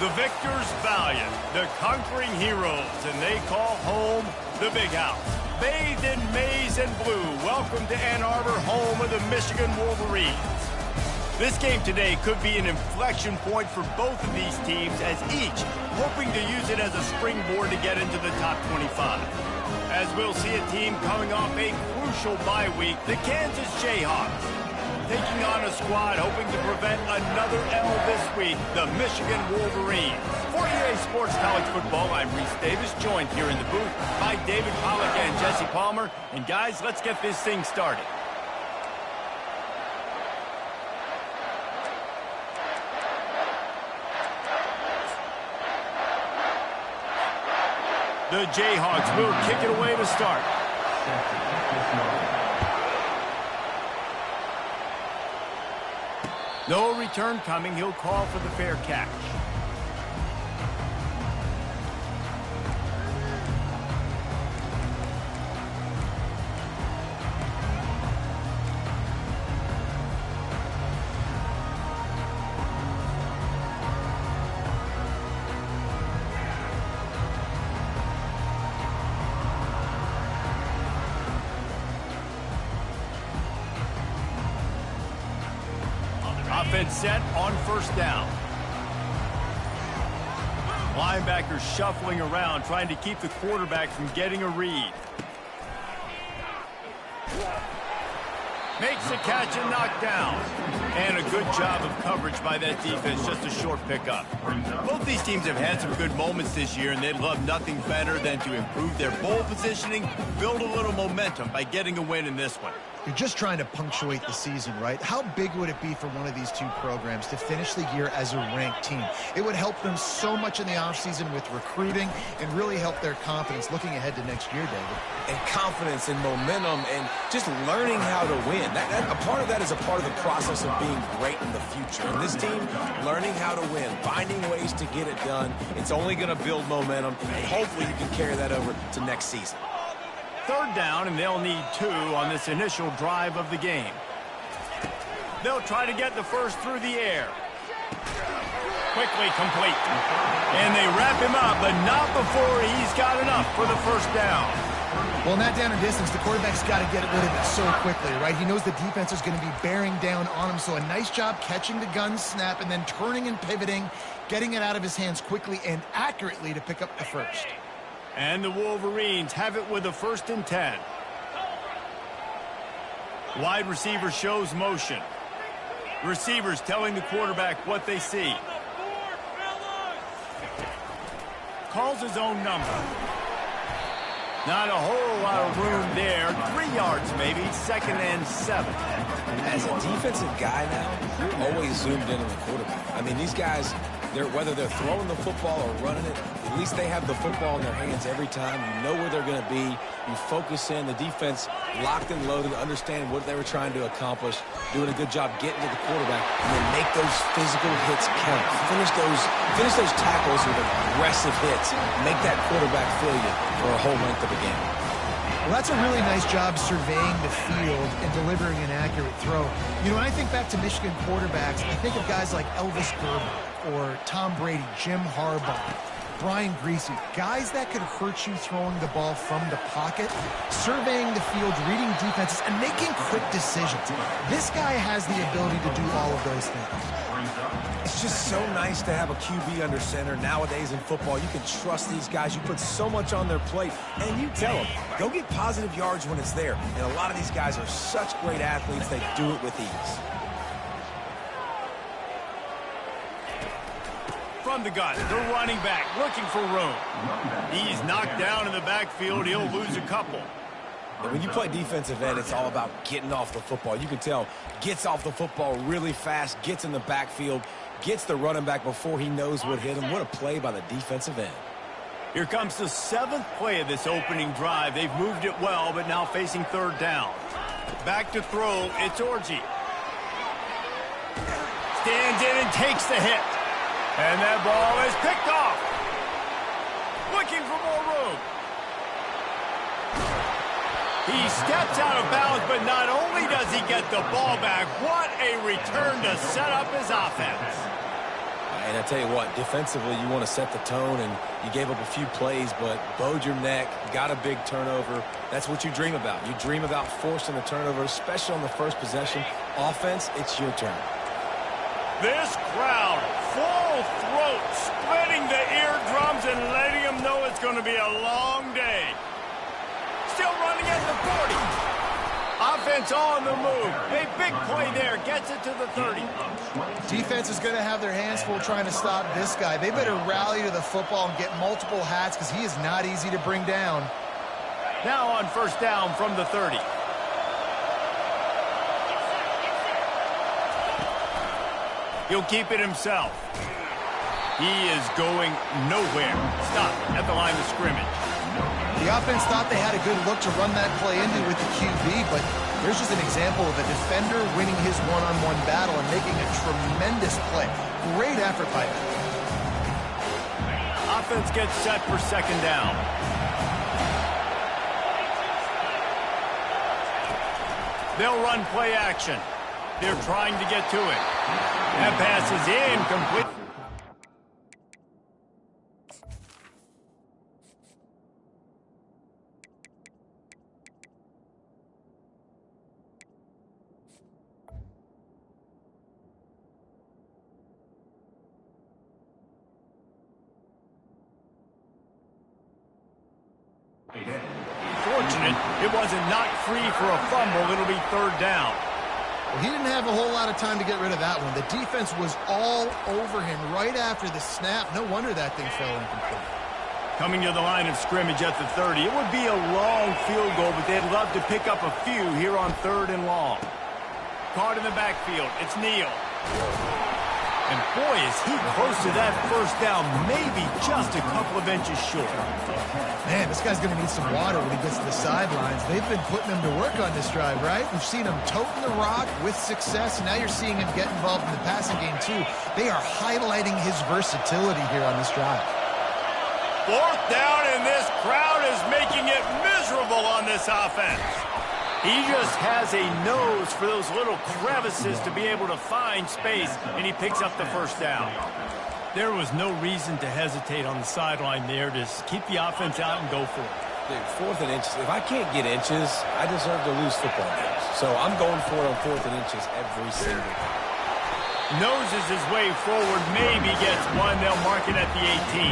The victors valiant, the conquering heroes, and they call home the Big House. Bathed in maize and blue, welcome to Ann Arbor, home of the Michigan Wolverines. This game today could be an inflection point for both of these teams, as each hoping to use it as a springboard to get into the top 25. As we'll see a team coming off a crucial bye week, the Kansas Jayhawks, taking on a squad hoping to prevent another L this week, the Michigan Wolverines. For EA Sports College Football, I'm Reese Davis, joined here in the booth by David Pollack and Jesse Palmer. And guys, let's get this thing started. The Jayhawks will kick it away to start. No return coming. He'll call for the fair catch. Offense set on first down. Linebackers shuffling around, trying to keep the quarterback from getting a read. Makes the catch and knocked down. And a good job of coverage by that defense, just a short pickup. Both these teams have had some good moments this year, and they'd love nothing better than to improve their bowl positioning, build a little momentum by getting a win in this one. You're just trying to punctuate the season, right? How big would it be for one of these two programs to finish the year as a ranked team? It would help them so much in the offseason with recruiting and really help their confidence looking ahead to next year, David. And confidence and momentum and just learning how to win. A part of that is a part of the process of being great in the future. And this team, learning how to win, finding ways to get it done, it's only going to build momentum, and hopefully you can carry that over to next season. Third down, and they'll need 2 on this initial drive of the game. They'll try to get the first through the air. Quickly complete. And they wrap him up, but not before he's got enough for the first down. Well, in that down and distance, the quarterback's got to get rid of it so quickly, right? He knows the defense is going to be bearing down on him, so a nice job catching the gun snap and then turning and pivoting, getting it out of his hands quickly and accurately to pick up the first. And the Wolverines have it with a 1st and 10. Wide receiver shows motion. Receivers telling the quarterback what they see. Calls his own number. Not a whole lot of room there. 3 yards maybe, 2nd and 7. As a defensive guy now, you're always zoomed in on the quarterback. I mean, these guys, whether they're throwing the football or running it, at least they have the football in their hands every time. You know where they're going to be. You focus in. The defense locked and loaded, understanding what they were trying to accomplish, doing a good job getting to the quarterback, and then make those physical hits count. Finish those tackles with aggressive hits. Make that quarterback feel you for a whole length of a game. Well, that's a really nice job surveying the field and delivering an accurate throw. You know, when I think back to Michigan quarterbacks, I think of guys like Elvis Gerber or Tom Brady, Jim Harbaugh, Brian Griese, guys that could hurt you throwing the ball from the pocket, surveying the field, reading defenses, and making quick decisions. This guy has the ability to do all of those things. It's just so nice to have a QB under center. Nowadays in football, you can trust these guys. You put so much on their plate, and you tell them, go get positive yards when it's there. And a lot of these guys are such great athletes, they do it with ease. From the gun, the running back looking for room. He's knocked down in the backfield. He'll lose a couple. And when you play defensive end, it's all about getting off the football. You can tell, gets off the football really fast, gets in the backfield, gets the running back before he knows what hit him. What a play by the defensive end. Here comes the 7th play of this opening drive. They've moved it well, but now facing 3rd down. Back to throw, it's Orji. Stands in and takes the hit. And that ball is picked off. Looking for more room. He steps out of bounds, but not only does he get the ball back, what a return to set up his offense. and I tell you what, defensively, you want to set the tone, and you gave up a few plays, but bowed your neck, got a big turnover. That's what you dream about. You dream about forcing the turnover, especially on the first possession. Offense, it's your turn. This crowd, full throat, splitting the eardrums and letting them know it's going to be a long day. Still running at the 40. Offense on the move. A big play there. Gets it to the 30. Defense is going to have their hands full trying to stop this guy. They better rally to the football and get multiple hats because he is not easy to bring down. Now on first down from the 30. He'll keep it himself. He is going nowhere. Stop at the line of scrimmage. The offense thought they had a good look to run that play into with the QB, but here's just an example of a defender winning his one-on-one battle and making a tremendous play. Great effort by them. Offense gets set for second down. They'll run play action. They're trying to get to it. That pass is incomplete. Fortunate it wasn't knocked free for a fumble. It'll be third down. Well, he didn't have a whole lot of time to get rid of that one. The defense was all over him right after the snap. No wonder that thing fell incomplete. Coming to the line of scrimmage at the 30. It would be a long field goal, but they'd love to pick up a few here on third and long. Caught in the backfield. It's Neal. And boy, is he close to that first down, maybe just a couple of inches short. Man, this guy's going to need some water when he gets to the sidelines. They've been putting him to work on this drive, right? We've seen him toting the rock with success, and now you're seeing him get involved in the passing game, too. They are highlighting his versatility here on this drive. Fourth down, and this crowd is making it miserable on this offense. He just has a nose for those little crevices to be able to find space, and he picks up the first down. There was no reason to hesitate on the sideline there. Just keep the offense out and go for it. Dude, fourth and inches. If I can't get inches, I deserve to lose football games. So I'm going for it on fourth and inches every single time. Noses his way forward, maybe gets one. They'll mark it at the 18.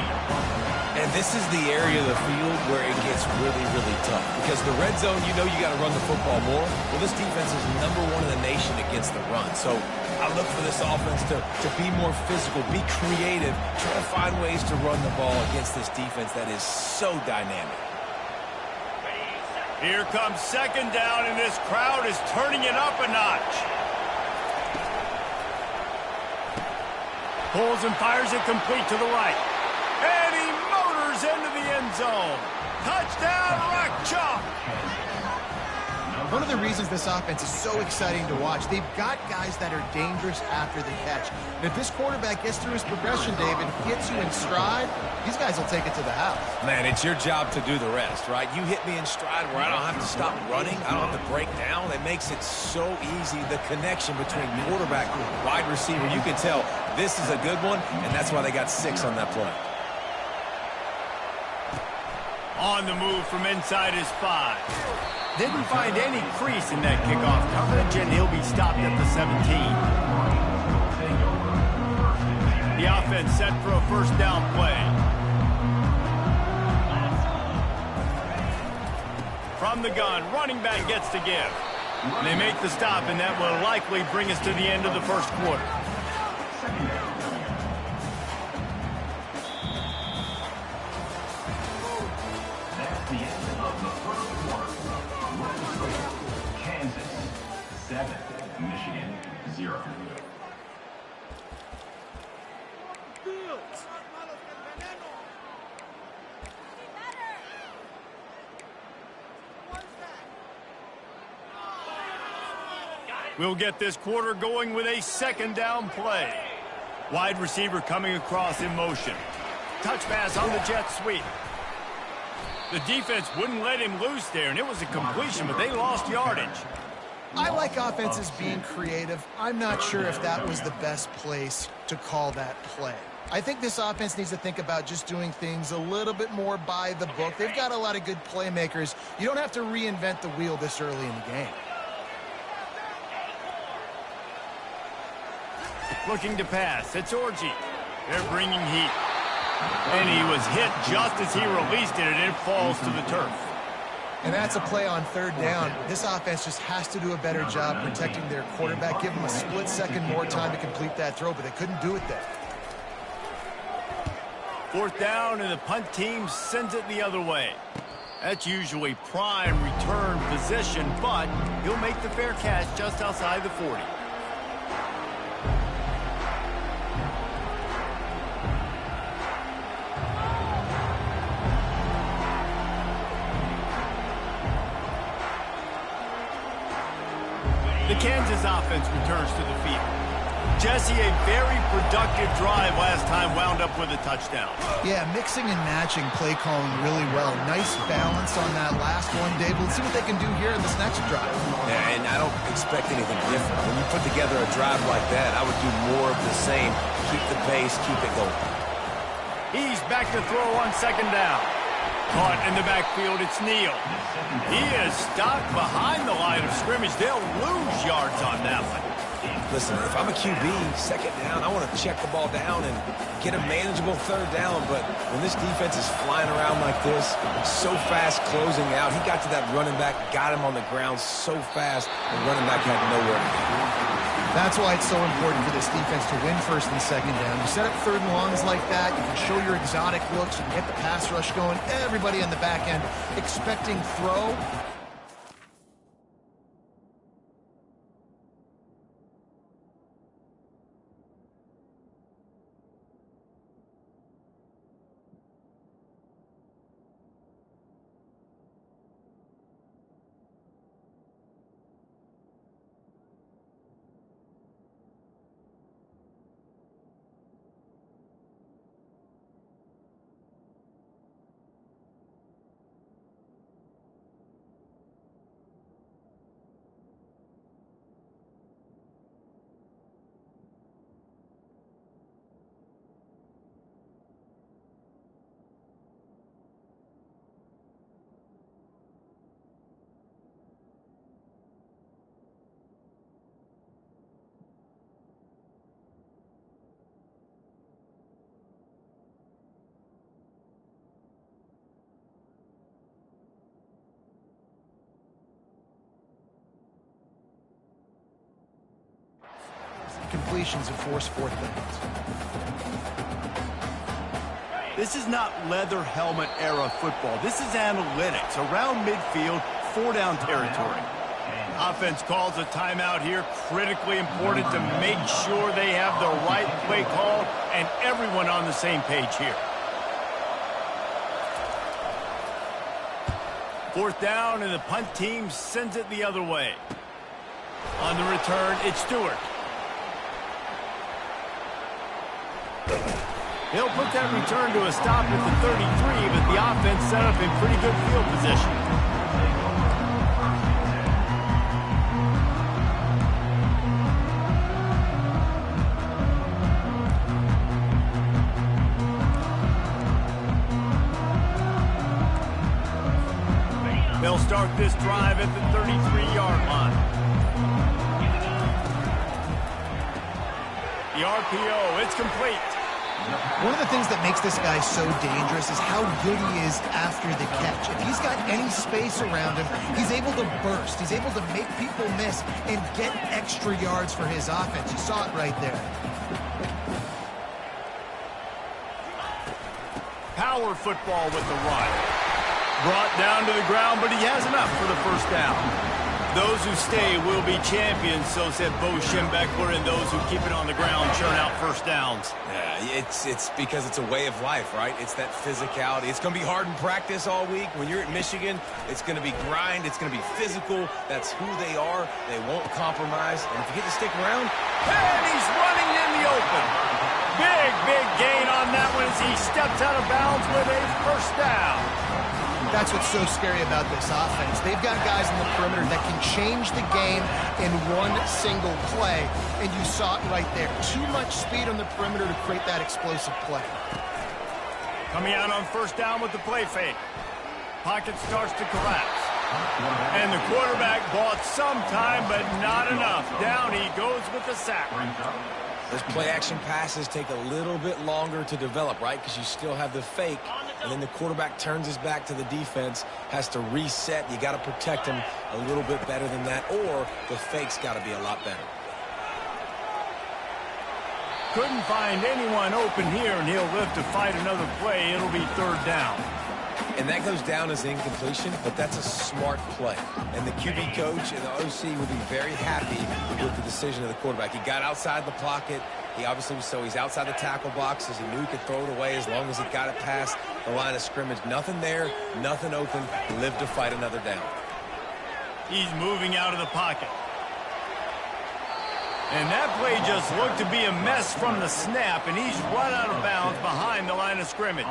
And this is the area of the field where it gets really, really tough. Because the red zone, you know you got to run the football more. Well, this defense is #1 in the nation against the run. So I look for this offense to be more physical, be creative, try to find ways to run the ball against this defense that is so dynamic. Here comes second down, and this crowd is turning it up a notch. Pulls and fires it complete to the right. And he motors into the end zone. Touchdown, Rock Chalk. One of the reasons this offense is so exciting to watch, they've got guys that are dangerous after the catch. And if this quarterback gets through his progression, David, gets you in stride, these guys will take it to the house. Man, it's your job to do the rest, right? You hit me in stride where I don't have to stop running. I don't have to break down. It makes it so easy, the connection between quarterback and wide receiver. You can tell this is a good one, and that's why they got 6 on that play. On the move from inside his 5. Didn't find any crease in that kickoff coverage, and he'll be stopped at the 17. The offense set for a first down play. From the gun, running back gets to give. They make the stop, and that will likely bring us to the end of the first quarter. Michigan 0. We'll get this quarter going with a second down play. Wide receiver coming across in motion. Touch pass on the jet sweep. The defense wouldn't let him loose there, and it was a completion, but they lost yardage. I like offenses being creative. I'm not sure if that was the best place to call that play. I think this offense needs to think about just doing things a little bit more by the book. They've got a lot of good playmakers. You don't have to reinvent the wheel this early in the game. Looking to pass. It's Orji. They're bringing heat. And he was hit just as he released it, and it falls to the turf. And that's a play on third down. This offense just has to do a better job protecting their quarterback. Give them a split second more time to complete that throw, but they couldn't do it there. Fourth down, and the punt team sends it the other way. That's usually prime return position, but he'll make the fair catch just outside the 40. The Kansas offense returns to the field. Jesse, a very productive drive last time, wound up with a touchdown. Yeah, mixing and matching play calling really well. Nice balance on that last one, Dave. Let's see what they can do here in this next drive. Yeah, and I don't expect anything different. When you put together a drive like that, I would do more of the same. Keep the pace, keep it going. He's back to throw on second down. Caught in the backfield, it's Neal. He is stopped behind the line of scrimmage. They'll lose yards on that one. Listen, if I'm a QB, second down, I want to check the ball down and get a manageable third down. But when this defense is flying around like this, so fast closing out, he got to that running back, got him on the ground so fast, the running back had nowhere to go. That's why it's so important for this defense to win first and second down. You set up third and longs like that, you can show your exotic looks, you can get the pass rush going, everybody on the back end expecting throw. Completions and force fourth downs. This is not leather helmet era football. This is analytics. Around midfield, 4-down territory. Offense calls a timeout here. Critically important to make sure they have the right play call and everyone on the same page here. Fourth down, and the punt team sends it the other way. On the return, it's Stewart. He'll put that return to a stop at the 33, but the offense set up in pretty good field position. They'll start this drive at the 33-yard line. The RPO, it's complete. One of the things that makes this guy so dangerous is how good he is after the catch. If he's got any space around him, he's able to burst. He's able to make people miss and get extra yards for his offense. You saw it right there. Power football with the run. Brought down to the ground, but he has enough for the first down. Those who stay will be champions, so said Bo Schembechler, and those who keep it on the ground churn out first downs. Yeah, it's because it's a way of life, right? It's that physicality. It's going to be hard in practice all week. When you're at Michigan, it's going to be grind. It's going to be physical. That's who they are. They won't compromise. And if you get to stick around, and he's running in the open. Big gain on that one as he steps out of bounds with a first down. That's what's so scary about this offense. They've got guys in the perimeter that can change the game in one single play, and you saw it right there. Too much speed on the perimeter to create that explosive play. Coming out on first down with the play fake. Pocket starts to collapse. And the quarterback bought some time, but not enough. Down he goes with the sack. Those play-action passes take a little bit longer to develop, right? Because you still have the fake, and then the quarterback turns his back to the defense, has to reset. You got to protect him a little bit better than that, or the fake's got to be a lot better. Couldn't find anyone open here, and he'll live to fight another play. It'll be third down. And that goes down as incompletion, but that's a smart play. And the QB coach and the OC will be very happy with the decision of the quarterback. He got outside the pocket. He obviously was he's outside the tackle boxes. He knew he could throw it away as long as he got it past the line of scrimmage. Nothing there, nothing open. Lived to fight another down. He's moving out of the pocket. And that play just looked to be a mess from the snap, and he's run out of bounds behind the line of scrimmage.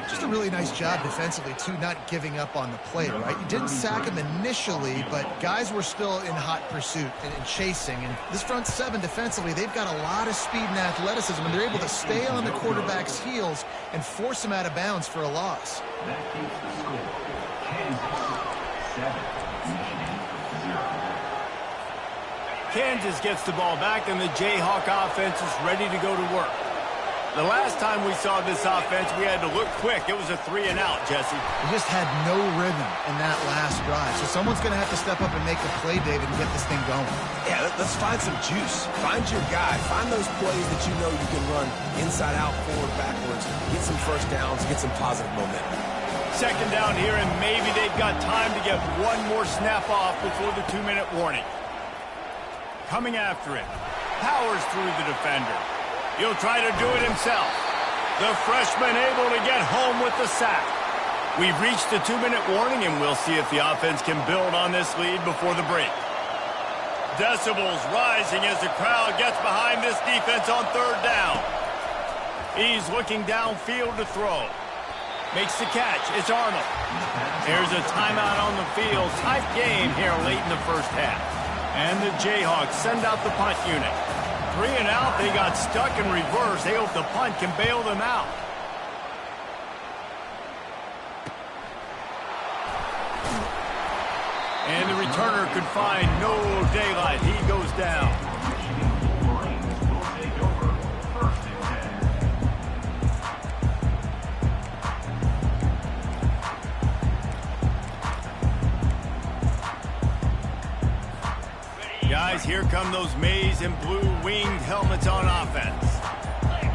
Just a really nice job defensively, too, not giving up on the play, right? You didn't sack him initially, but guys were still in hot pursuit and chasing. And this front seven defensively, they've got a lot of speed and athleticism, and they're able to stay on the quarterback's heels and force him out of bounds for a loss. That keeps the score. Kansas 7, Michigan 0. Kansas gets the ball back, and the Jayhawk offense is ready to go to work. The last time we saw this offense, we had to look quick. It was a 3-and-out, Jesse. We just had no rhythm in that last drive. So someone's going to have to step up and make the play, David, and get this thing going. Yeah, let's find some juice. Find your guy. Find those plays that you know you can run inside out, forward, backwards. Get some first downs. Get some positive momentum. Second down here, and maybe they've got time to get one more snap off before the 2-minute warning. Coming after it. Powers through the defender. He'll try to do it himself. The freshman able to get home with the sack. We've reached the 2-minute warning, and we'll see if the offense can build on this lead before the break. Decibels rising as the crowd gets behind this defense on third down. He's looking downfield to throw. Makes the catch. It's Arnold. Here's a timeout on the field. Tight game here late in the first half. And the Jayhawks send out the punt unit. 3-and-out, they got stuck in reverse. They hope the punt can bail them out. And the returner could find no daylight. He goes down. Guys, here come those maize and blue winged helmets on offense.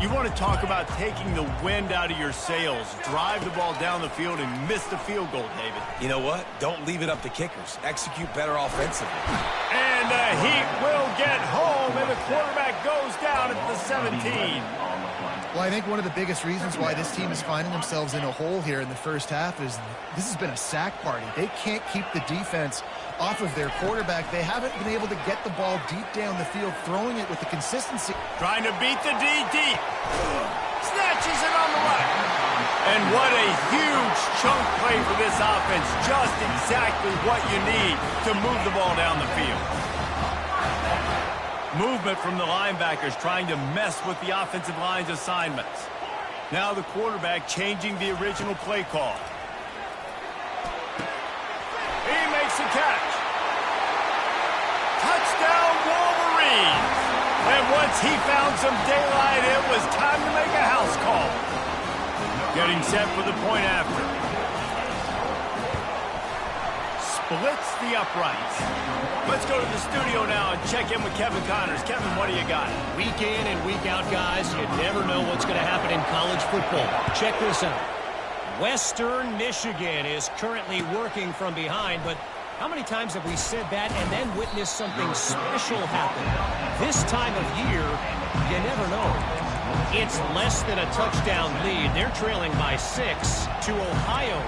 You want to talk about taking the wind out of your sails. Drive the ball down the field and miss the field goal, David. You know what? Don't leave it up to kickers. Execute better offensively. And the Heat will get home, and the quarterback goes down at the 17. Well, I think one of the biggest reasons why this team is finding themselves in a hole here in the first half is this has been a sack party. They can't keep the defense off of their quarterback. They haven't been able to get the ball deep down the field, throwing it with the consistency. Trying to beat the D deep. Snatches it on the right. And what a huge chunk play for this offense. Just exactly what you need to move the ball down the field. Movement from the linebackers trying to mess with the offensive line's assignments. Now the quarterback changing the original play call. He makes the catch. Touchdown Wolverines. And once he found some daylight, it was time to make a house call. Getting set for the point after. Splits the uprights. Let's go to the studio now and check in with Kevin Connors. Kevin, what do you got? Week in and week out, guys, you never know what's going to happen in college football. Check this out. Western Michigan is currently working from behind, but how many times have we said that and then witnessed something special happen? This time of year, you never know. It's less than a touchdown lead. They're trailing by 6 to Ohio.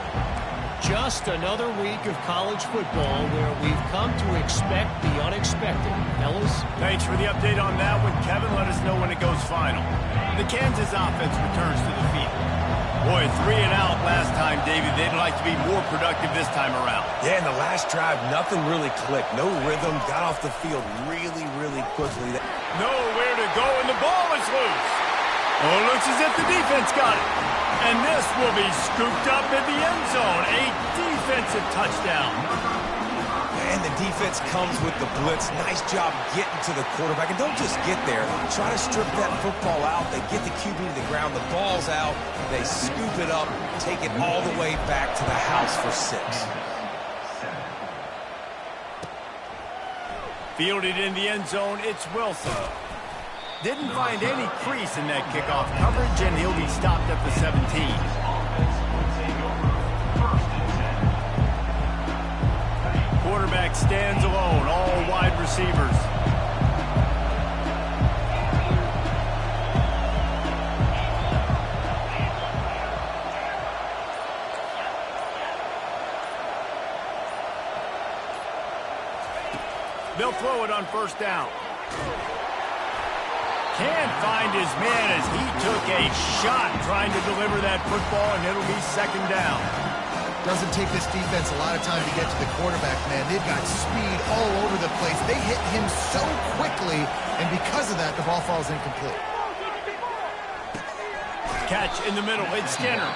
Just another week of college football where we've come to expect the unexpected. Fellas? Thanks for the update on that one, Kevin. Let us know when it goes final. The Kansas offense returns to the field. Boy, 3 and out last time, David. They'd like to be more productive this time around. Yeah, in the last drive, nothing really clicked. No rhythm. Got off the field really, really quickly. Nowhere to go, and the ball is loose. Oh, it looks as if the defense got it. And this will be scooped up in the end zone. A defensive touchdown. And the defense comes with the blitz. Nice job getting to the quarterback. And don't just get there. Try to strip that football out. They get the QB to the ground. The ball's out. They scoop it up, take it all the way back to the house for 6. Fielded in the end zone, it's Wilson. Didn't find any crease in that kickoff coverage, and he'll be stopped at the 17. Quarterback stands alone, all wide receivers. They'll throw it on first down. Can't find his man as he took a shot trying to deliver that football, and it'll be second down. Doesn't take this defense a lot of time to get to the quarterback, man. They've got speed all over the place. They hit him so quickly, and because of that, the ball falls incomplete. Catch in the middle. It's Skinner.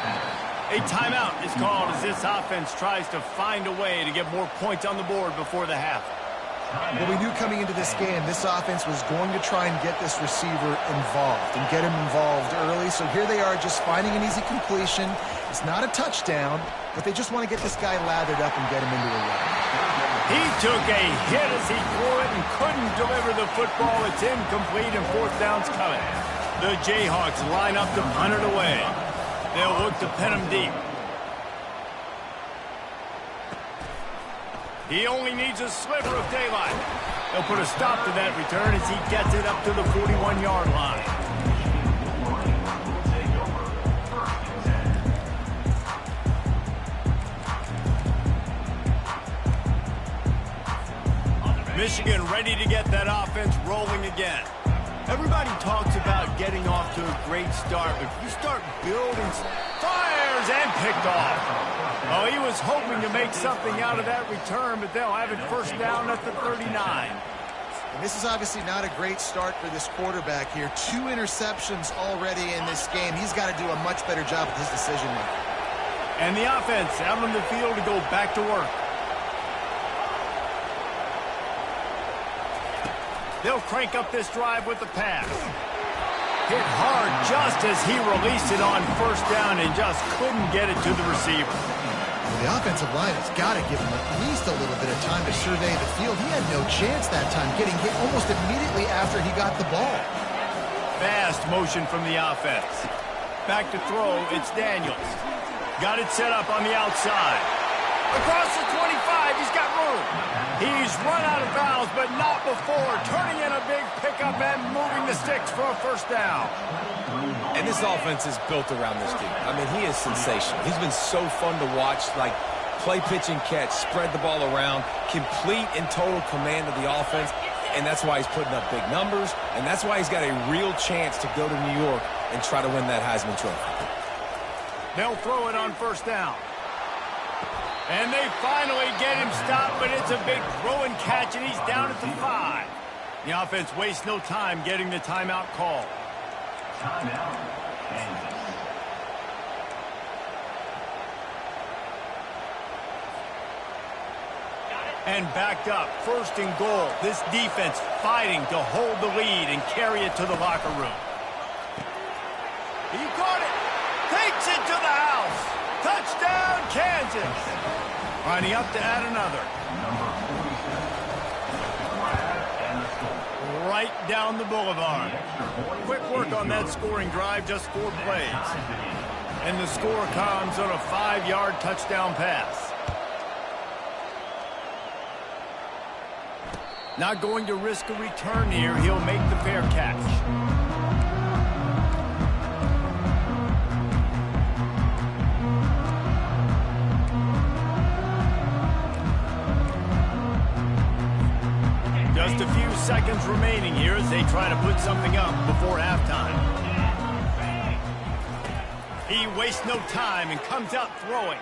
A timeout is called as this offense tries to find a way to get more points on the board before the half. Well, we knew coming into this game, this offense was going to try and get this receiver involved and get him involved early. So here they are just finding an easy completion. It's not a touchdown, but they just want to get this guy lathered up and get him into a run. He took a hit as he threw it and couldn't deliver the football. It's incomplete and fourth down's coming. The Jayhawks line up to punt it away. They'll look to pin him deep. He only needs a sliver of daylight. They'll put a stop to that return as he gets it up to the 41-yard line. Michigan ready to get that offense rolling again. Everybody talks about getting off to a great start, but if you start building, fires and picked off. Oh, he was hoping to make something out of that return, but they'll have it first down at the 39. And this is obviously not a great start for this quarterback here. 2 interceptions already in this game. He's got to do a much better job with his decision-making. And the offense out on the field to go back to work. They'll crank up this drive with the pass. Hit hard just as he released it on first down and just couldn't get it to the receiver. Well, the offensive line has got to give him at least a little bit of time to survey the field. He had no chance that time, getting hit almost immediately after he got the ball. Fast motion from the offense. Back to throw, it's Daniels. Got it set up on the outside. Across the 25, he's got room. He's run out of bounds, but not before. Turning in a big pickup and moving the sticks for a first down. And this offense is built around this dude. I mean, he is sensational. He's been so fun to watch, like play, pitch, and catch, spread the ball around, complete and total command of the offense, and that's why he's putting up big numbers, and that's why he's got a real chance to go to New York and try to win that Heisman Trophy. They'll throw it on first down. And they finally get him stopped, but it's a big throw and catch, and he's down at the 5. The offense wastes no time getting the timeout call. Timeout, Kansas. And backed up, first and goal. This defense fighting to hold the lead and carry it to the locker room. He caught it, takes it to the house. Touchdown, Kansas. Lining up to add another. Number 47, Right down the boulevard. Quick work on that scoring drive, just 4 plays. And the score comes on a 5-yard touchdown pass. Not going to risk a return here. He'll make the fair catch. Just a few seconds remaining here as they try to put something up before halftime. He wastes no time and comes out throwing.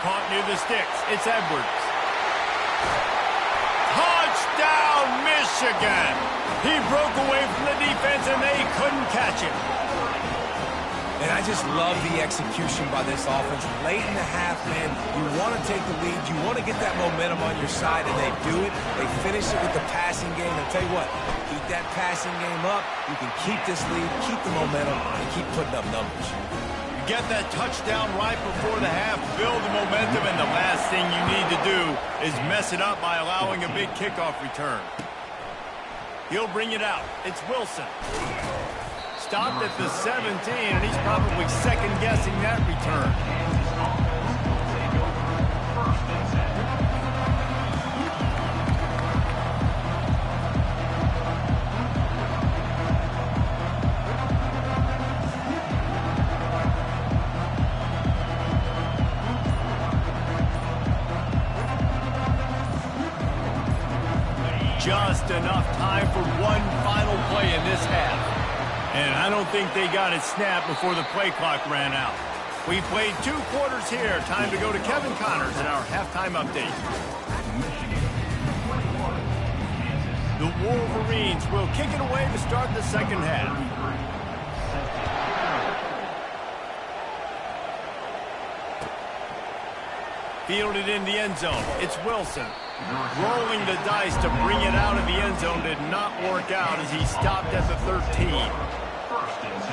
Caught near the sticks. It's Edwards. Touchdown, Michigan! He broke away from the defense, and they couldn't catch him. And I just love the execution by this offense. Late in the half, man, you want to take the lead. You want to get that momentum on your side, and they do it. They finish it with the passing game. And I'll tell you what, keep that passing game up. You can keep this lead, keep the momentum, and keep putting up numbers. Get that touchdown right before the half, build the momentum, and the last thing you need to do is mess it up by allowing a big kickoff return. He'll bring it out. It's Wilson. Stopped at the 17, and he's probably second-guessing that return. Just enough time for one final play in this half. And I don't think they got it snapped before the play clock ran out. We played 2 quarters here. Time to go to Kevin Connors in our halftime update. The Wolverines will kick it away to start the second half. Fielded in the end zone. It's Wilson. Rolling the dice to bring it out of the end zone did not work out as he stopped at the 13. First and 10.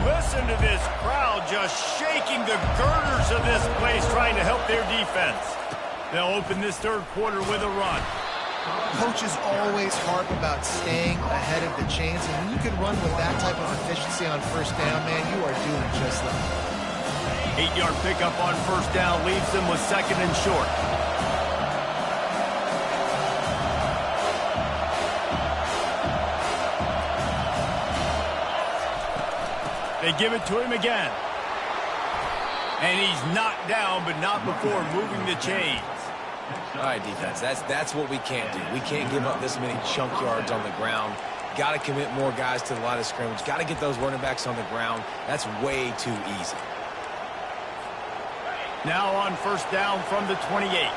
Listen to this crowd just shaking the girders of this place trying to help their defense. They'll open this third quarter with a run. Coaches always harp about staying ahead of the chains, and when you can run with that type of efficiency on first down, man, you are doing just that. 8-yard pickup on first down leaves them with second and short. They give it to him again. And he's knocked down, but not before moving the chains. All right, defense, that's what we can't do. We can't give up this many chunk yards on the ground. Got to commit more guys to the line of scrimmage. Got to get those running backs on the ground. That's way too easy. Now on first down from the 28.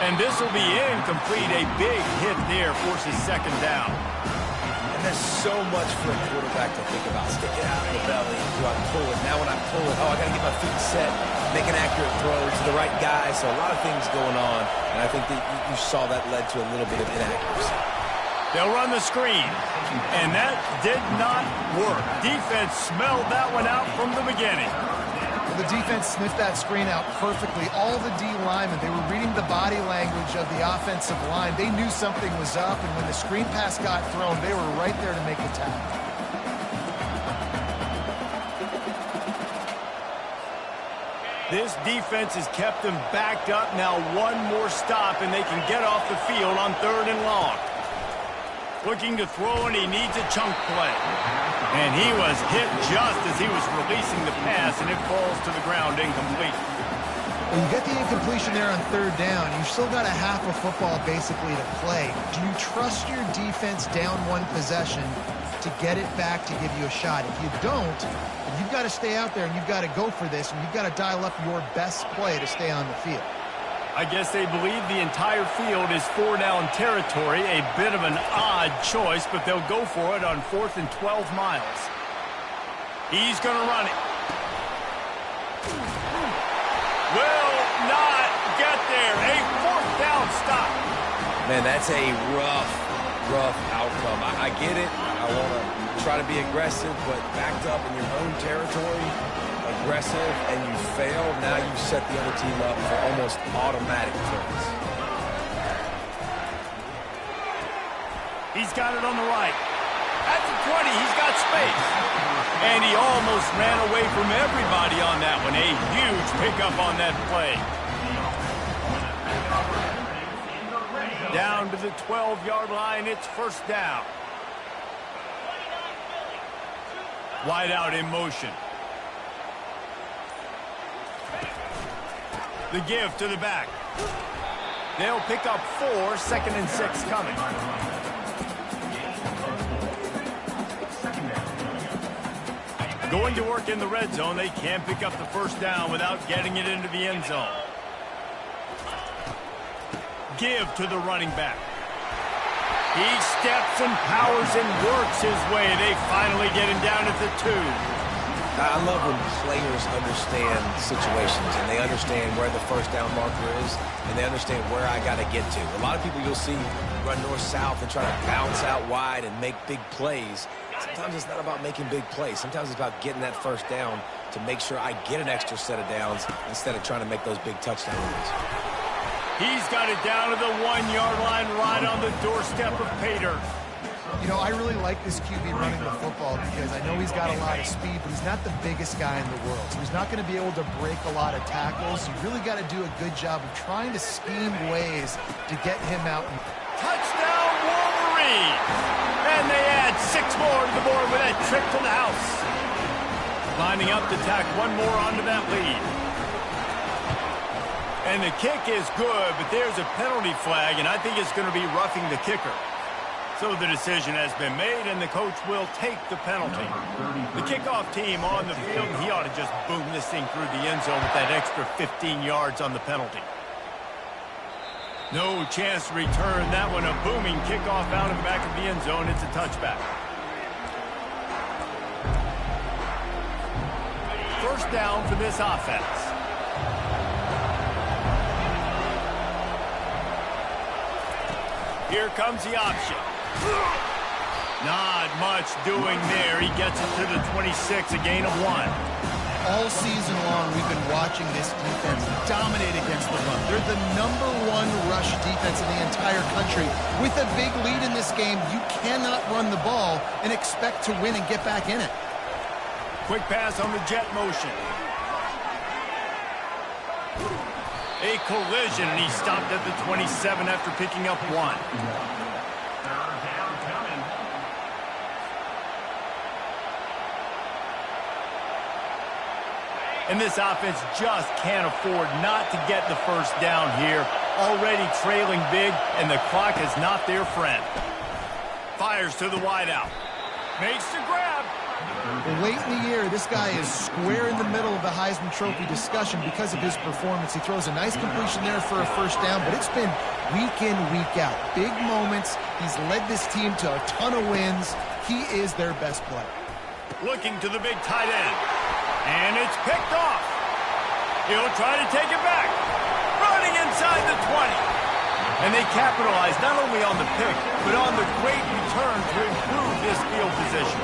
And this will be incomplete. A big hit there forces second down. And there's so much for a quarterback to think about. Stick it out of the belly. Do I pull it? Now when I pull it, I got to get my feet set, make an accurate throw to the right guy. So a lot of things going on. And I think that you saw that led to a little bit of inaccuracy. They'll run the screen. And that did not work. Defense smelled that one out from the beginning. The defense sniffed that screen out perfectly. All the D linemen, they were reading the body language of the offensive line. They knew something was up, and when the screen pass got thrown, they were right there to make the tackle. This defense has kept them backed up. Now one more stop, and they can get off the field on third and long. Looking to throw, and he needs a chunk play. And he was hit just as he was releasing the pass, and it falls to the ground incomplete. Well, you get the incompletion there on third down. You've still got a half of football basically to play. Do you trust your defense down one possession to get it back to give you a shot? If you don't, then you've got to stay out there and you've got to go for this, and you've got to dial up your best play to stay on the field. I guess they believe the entire field is 4-down territory. A bit of an odd choice, but they'll go for it on 4th and 12 miles. He's going to run it. Will not get there. A 4th down stop. Man, that's a rough outcome. I get it. I want to try to be aggressive, but backed up in your own territory, aggressive, and you fail, now you set the other team up for almost automatic points. He's got it on the right. At the 20, he's got space. And he almost ran away from everybody on that one. A huge pickup on that play. Down to the 12-yard line, it's first down. Wide out in motion. The give to the back. They'll pick up 4, 2nd and 6 coming. Going to work in the red zone. They can't pick up the first down without getting it into the end zone. Give to the running back. He steps and powers and works his way. They finally get him down at the 2. I love when players understand situations and they understand where the first down marker is and they understand where I got to get to. A lot of people you'll see run north-south and try to bounce out wide and make big plays. Sometimes it's not about making big plays. Sometimes it's about getting that first down to make sure I get an extra set of downs instead of trying to make those big touchdown runs. He's got it down to the 1-yard line right on the doorstep of Pater. You know, I really like this QB running the football because I know he's got a lot of speed, but he's not the biggest guy in the world. So he's not going to be able to break a lot of tackles. You really got to do a good job of trying to scheme ways to get him out. Touchdown, Wolverine! And they add 6 more to the board with that trip to the house. Lining up to tack 1 more onto that lead. And the kick is good, but there's a penalty flag, and I think it's going to be roughing the kicker. So the decision has been made, and the coach will take the penalty. The kickoff team on the field, and he ought to just boom this thing through the end zone with that extra 15 yards on the penalty. No chance to return that one. A booming kickoff out of the back of the end zone. It's a touchback. First down for this offense. Here comes the option. Not much doing there. He gets it to the 26, a gain of 1. All season long, we've been watching this defense dominate against the run. They're the #1 rush defense in the entire country. With a big lead in this game, you cannot run the ball and expect to win and get back in it. Quick pass on the jet motion. A collision, and he stopped at the 27 after picking up 1. And this offense just can't afford not to get the first down here. Already trailing big, and the clock is not their friend. Fires to the wideout. Makes the grab. Well, late in the year, this guy is square in the middle of the Heisman Trophy discussion because of his performance. He throws a nice completion there for a first down, but it's been week in, week out. Big moments. He's led this team to a ton of wins. He is their best player. Looking to the big tight end. And it's picked off. He'll try to take it back. Running inside the 20. And they capitalize not only on the pick, but on the great return to improve this field position.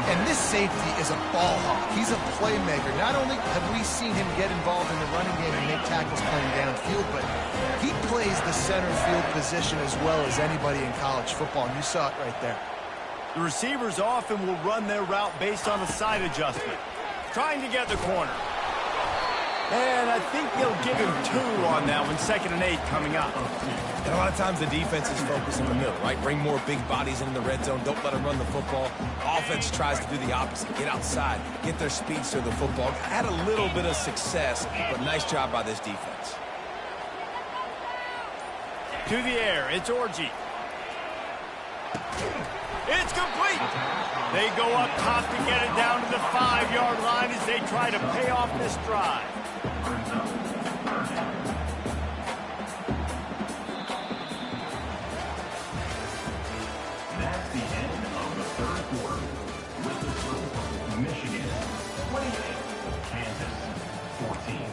And this safety is a ball hawk. He's a playmaker. Not only have we seen him get involved in the running game and make tackles playing downfield, but he plays the center field position as well as anybody in college football, and you saw it right there. The receivers often will run their route based on a side adjustment. Trying to get the corner. And I think they'll give him 2 on that one. 2nd and 8 coming up. And a lot of times the defense is focused in the middle, right? Bring more big bodies into the red zone. Don't let them run the football. Offense tries to do the opposite. Get outside. Get their speeds to the football. Had a little bit of success, but nice job by this defense. To the air. It's Orji. It's complete. They go up top to get it down to the 5-yard line as they try to pay off this drive. That's the end of the 3rd quarter. With the score, Michigan 28, Kansas 14.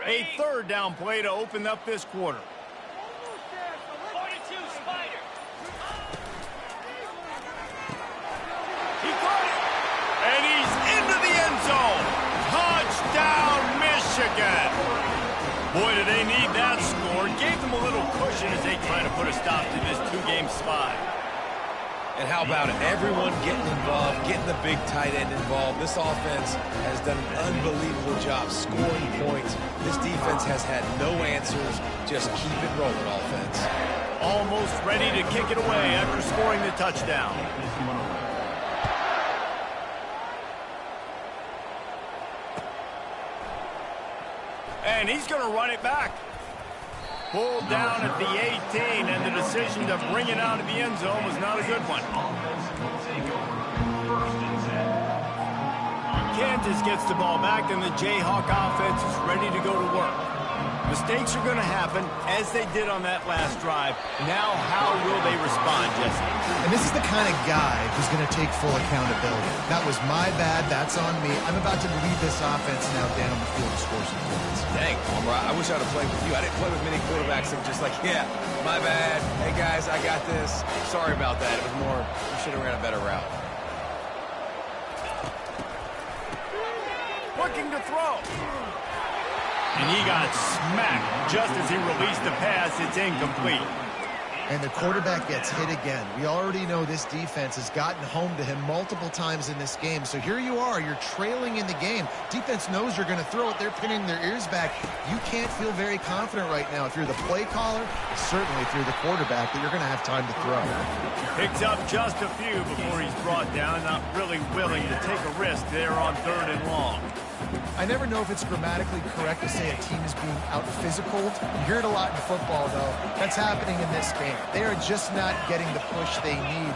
A 3rd down play to open up this quarter. 42, Spider. He caught it. And he's into the end zone. Touchdown, Michigan. Boy, do they need that score. Gave them a little cushion as they try to put a stop to this 2-game slide. And how about it? Everyone getting involved, getting the big tight end involved. This offense has done an unbelievable job scoring points. This defense has had no answers. Just keep it rolling, offense. Almost ready to kick it away after scoring the touchdown. And he's going to run it back. Pulled down at the 18, and the decision to bring it out of the end zone was not a good one. Kansas gets the ball back, and the Jayhawk offense is ready to go to work. Mistakes are going to happen, as they did on that last drive. Now, how will they respond, Jesse? And this is the kind of guy who's going to take full accountability. That was my bad. That's on me. I'm about to lead this offense now down the field to score some points. Dang, Palmer, I wish I'd have played with you. I didn't play with many quarterbacks that were just like, yeah, my bad. Hey, guys, I got this. Sorry about that. It was more, you should have ran a better route. Looking to throw. And he got smacked just as he released the pass. It's incomplete. And the quarterback gets hit again. We already know this defense has gotten home to him multiple times in this game. So here you are. You're trailing in the game. Defense knows you're going to throw it. They're pinning their ears back. You can't feel very confident right now. If you're the play caller, certainly if you're the quarterback, that you're going to have time to throw. Picks up just a few before he's brought down. Not really willing to take a risk there on 3rd and long. I never know if it's grammatically correct to say a team is being out-physicaled. You hear it a lot in football, though. That's happening in this game. They are just not getting the push they need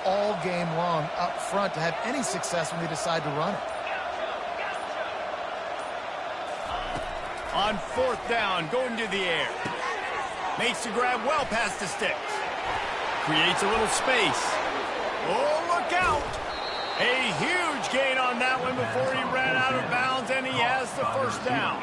all game long up front to have any success when they decide to run it. On 4th down, going to the air. Makes the grab well past the sticks. Creates a little space. Oh, look out! A huge gain on that one before he ran out of bounds, and he has the 1st down.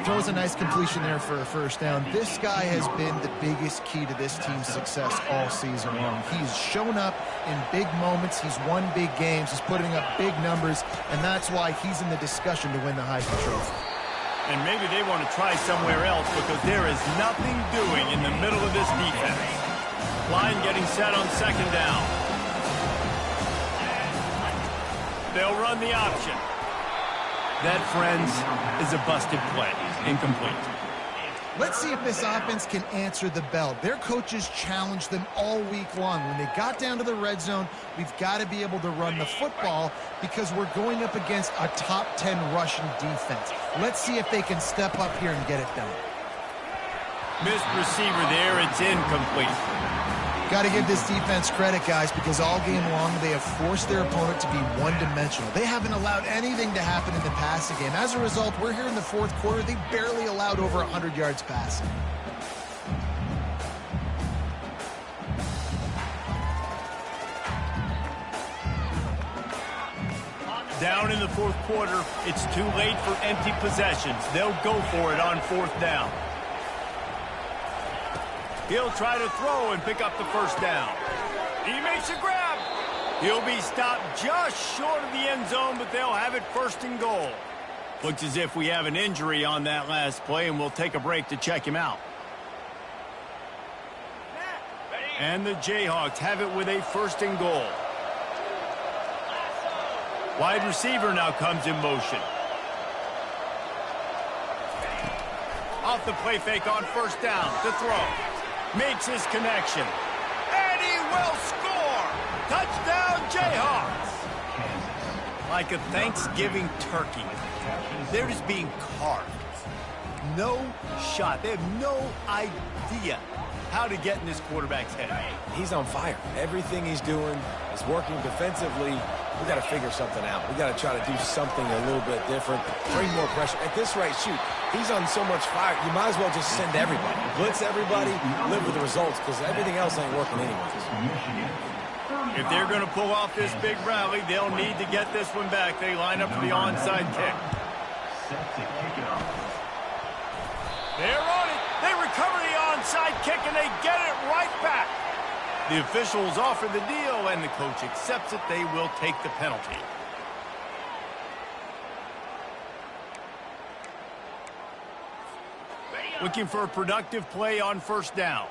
Throws a nice completion there for a 1st down. This guy has been the biggest key to this team's success all season long. He's shown up in big moments. He's won big games. He's putting up big numbers, and that's why he's in the discussion to win the Heisman Trophy. And maybe they want to try somewhere else because there is nothing doing in the middle of this defense. Line getting set on 2nd down. They'll run the option. That, friends, is a busted play. Incomplete. Let's see if this offense can answer the bell. Their coaches challenged them all week long. When they got down to the red zone, we've got to be able to run the football because we're going up against a top 10 rushing defense. Let's see if they can step up here and get it done. Missed receiver there. It's incomplete. Got to give this defense credit, guys, because all game long they have forced their opponent to be one-dimensional. They haven't allowed anything to happen in the passing game. As a result, we're here in the 4th quarter. They barely allowed over 100 yards passing. Down in the 4th quarter, it's too late for empty possessions. They'll go for it on 4th down. He'll try to throw and pick up the 1st down. He makes a grab. He'll be stopped just short of the end zone, but they'll have it 1st and goal. Looks as if we have an injury on that last play, and we'll take a break to check him out. And the Jayhawks have it with a 1st and goal. Wide receiver now comes in motion. Off the play fake on 1st down to throw. Makes his connection. And he will score! Touchdown, Jayhawks! Like a Thanksgiving turkey. They're just being carved. No shot. They have no idea how to get in this quarterback's head. He's on fire. Everything he's doing is working defensively. We got to figure something out. We got to try to do something a little bit different. Bring more pressure. At this rate, shoot, he's on so much fire. You might as well just send everybody. Blitz everybody, live with the results, because everything else ain't working anyways. If they're going to pull off this big rally, they'll need to get this one back. They line up for the onside kick. They're on it. They recover the onside kick, and they get it right back. The officials offer the deal, and the coach accepts it. They will take the penalty. Looking for a productive play on 1st down.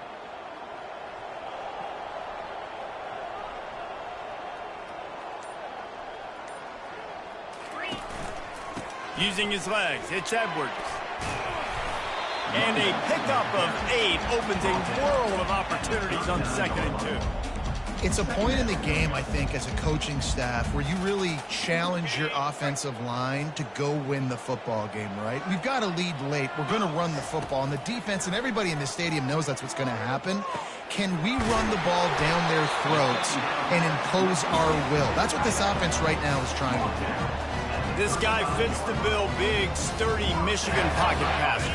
Using his legs, it's Edwards. And a pickup of 8 opens a world of opportunities on 2nd and 2. It's a point in the game, I think, as a coaching staff where you really challenge your offensive line to go win the football game, right? We've got to lead late. We're going to run the football. And the defense and everybody in the stadium knows that's what's going to happen. Can we run the ball down their throats and impose our will? That's what this offense right now is trying to do. This guy fits the bill, big, sturdy Michigan pocket passer.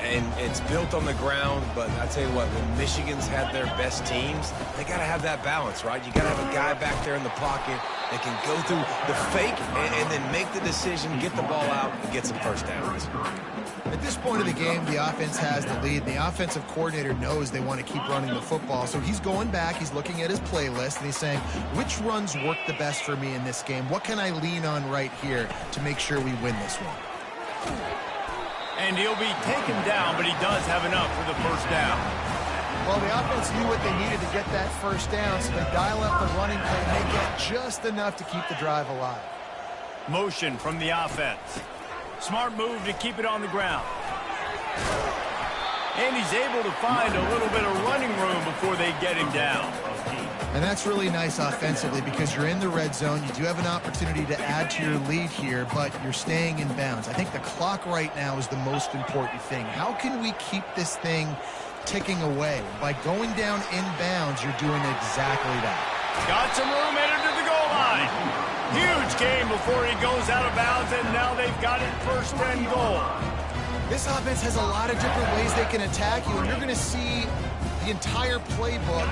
And it's built on the ground, but I tell you what, when Michigan's had their best teams, they got to have that balance, right? You got to have a guy back there in the pocket that can go through the fake and then make the decision, get the ball out, and get some first downs. At this point of the game, the offense has the lead. The offensive coordinator knows they want to keep running the football, so he's going back, he's looking at his playlist, and he's saying, which runs work the best for me in this game? What can I lean on right here to make sure we win this one? And he'll be taken down, but he does have enough for the first down. Well, the offense knew what they needed to get that first down, so they dial up the running play, and they get just enough to keep the drive alive. Motion from the offense. Smart move to keep it on the ground. And he's able to find a little bit of running room before they get him down. And that's really nice offensively because you're in the red zone. You do have an opportunity to add to your lead here, but you're staying in bounds. I think the clock right now is the most important thing. How can we keep this thing ticking away? By going down in bounds, you're doing exactly that. Got some room headed to the goal line. Huge game before he goes out of bounds, and now they've got it 1st and goal. This offense has a lot of different ways they can attack you, and you're going to see the entire playbook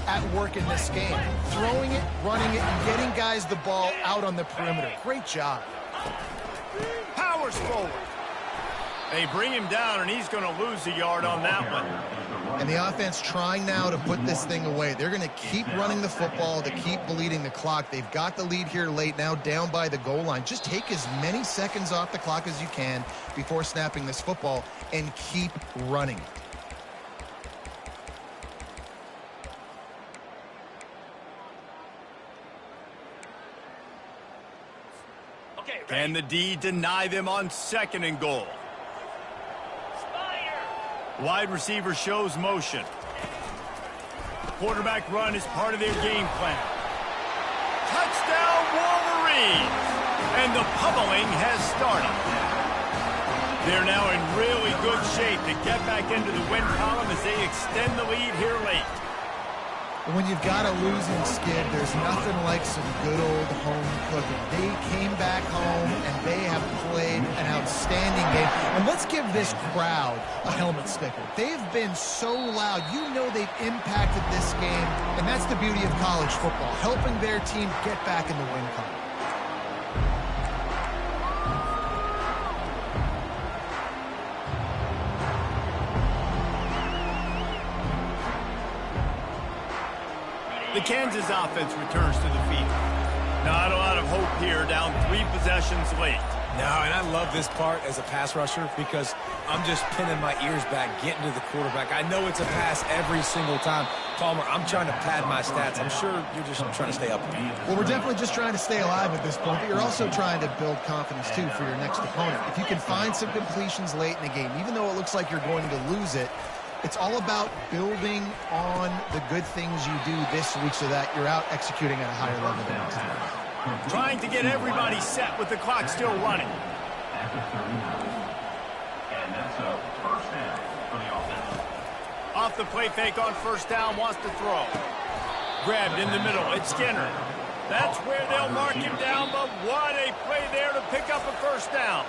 at work in this game. Throwing it, running it, and getting guys the ball out on the perimeter. Great job. Powers forward. They bring him down, and he's going to lose a yard on that one. And the offense trying now to put this thing away. They're going to keep running the football to keep bleeding the clock. They've got the lead here late, now down by the goal line. Just take as many seconds off the clock as you can before snapping this football and keep running. Can the D deny them on 2nd and goal? Wide receiver shows motion. Quarterback run is part of their game plan. Touchdown Wolverines! And the pummeling has started. They're now in really good shape to get back into the win column as they extend the lead here late. When you've got a losing skid, there's nothing like some good old home cooking. They came back home, and they have played an outstanding game. And let's give this crowd a helmet sticker. They've been so loud. You know they've impacted this game, and that's the beauty of college football, helping their team get back in the win column. The Kansas offense returns to the field. Not a lot of hope here, down 3 possessions late. No, and I love this part as a pass rusher because I'm just pinning my ears back, getting to the quarterback. I know it's a pass every single time. Palmer, I'm trying to pad my stats. I'm sure you're just trying to stay up. Well, we're definitely just trying to stay alive at this point, but you're also trying to build confidence, too, for your next opponent. If you can find some completions late in the game, even though it looks like you're going to lose it, it's all about building on the good things you do this week so that you're out executing at a higher level than next week. Trying to get everybody set with the clock still running. And that's a 1st down for the offense. Off the play fake on 1st down, wants to throw. Grabbed in the middle, it's Skinner. That's where they'll mark him down, but what a play there to pick up a 1st down.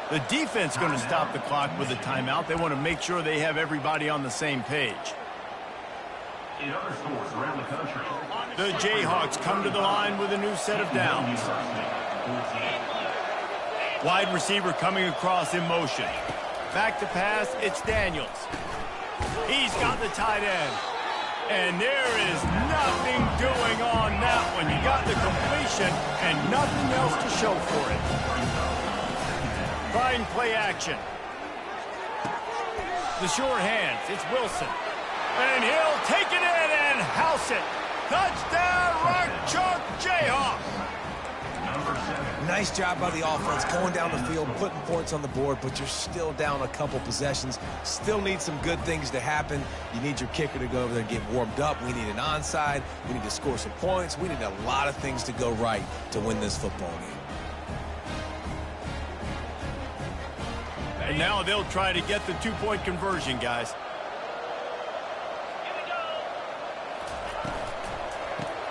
The defense going to stop the clock with a timeout. They want to make sure they have everybody on the same page. In other stores around the country, The Jayhawks come to the line with a new set of downs. Wide receiver coming across in motion. Back to pass, it's Daniels. He's got the tight end. And there is nothing doing on that one. You got the completion and nothing else to show for it. Trying play action. The sure hands, it's Wilson. And he'll take it in and house it. Touchdown, Rock Chalk Jayhawks. Nice job by the offense going down the field, putting points on the board, but you're still down a couple possessions. Still need some good things to happen. You need your kicker to go over there and get warmed up. We need an onside. We need to score some points. We need a lot of things to go right to win this football game. And now they'll try to get the two-point conversion, guys.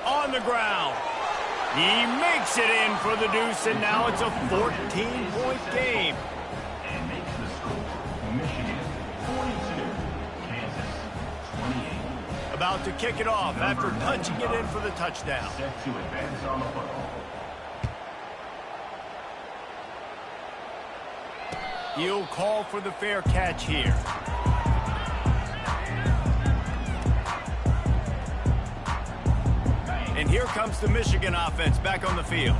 On the ground. He makes it in for the deuce, and now it's a 14-point game. And makes the score. Michigan 42, Kansas 28. About to kick it off after punching it in for the touchdown. Set to advance on the football. He'll call for the fair catch here. And here comes the Michigan offense back on the field.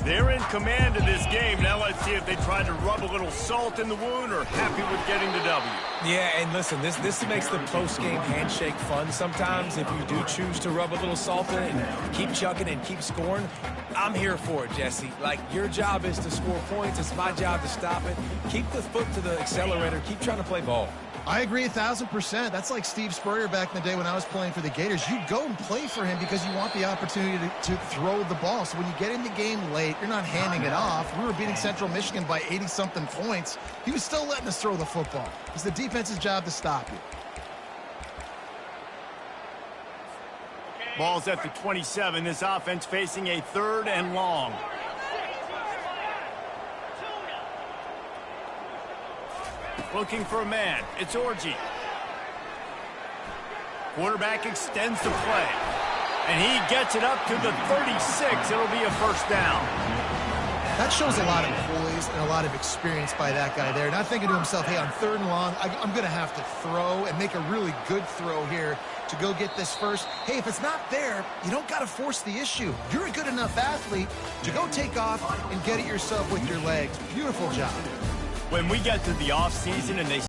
They're in command of this game. Now let's see if they try to rub a little salt in the wound or happy with getting the W. Yeah, and listen, this makes the post-game handshake fun sometimes. If you do choose to rub a little salt in it and keep chucking and keep scoring, I'm here for it, Jesse. Like, your job is to score points. It's my job to stop it. Keep the foot to the accelerator. Keep trying to play ball. I agree 1,000%. That's like Steve Spurrier back in the day when I was playing for the Gators. You go and play for him because you want the opportunity to throw the ball. So when you get in the game late, you're not handing it off. We were beating Central Michigan by 80-something points. He was still letting us throw the football. It's the defense's job to stop you. Ball's at the 27. This offense facing a 3rd and long. Looking for a man. It's Orji. Quarterback extends the play. And he gets it up to the 36. It'll be a first down. That shows a lot of poise and a lot of experience by that guy there. Not thinking to himself, hey, on 3rd and long, I'm going to have to throw and make a really good throw here to go get this first. Hey, if it's not there, you don't got to force the issue. You're a good enough athlete to go take off and get it yourself with your legs. Beautiful job. When we get to the offseason and they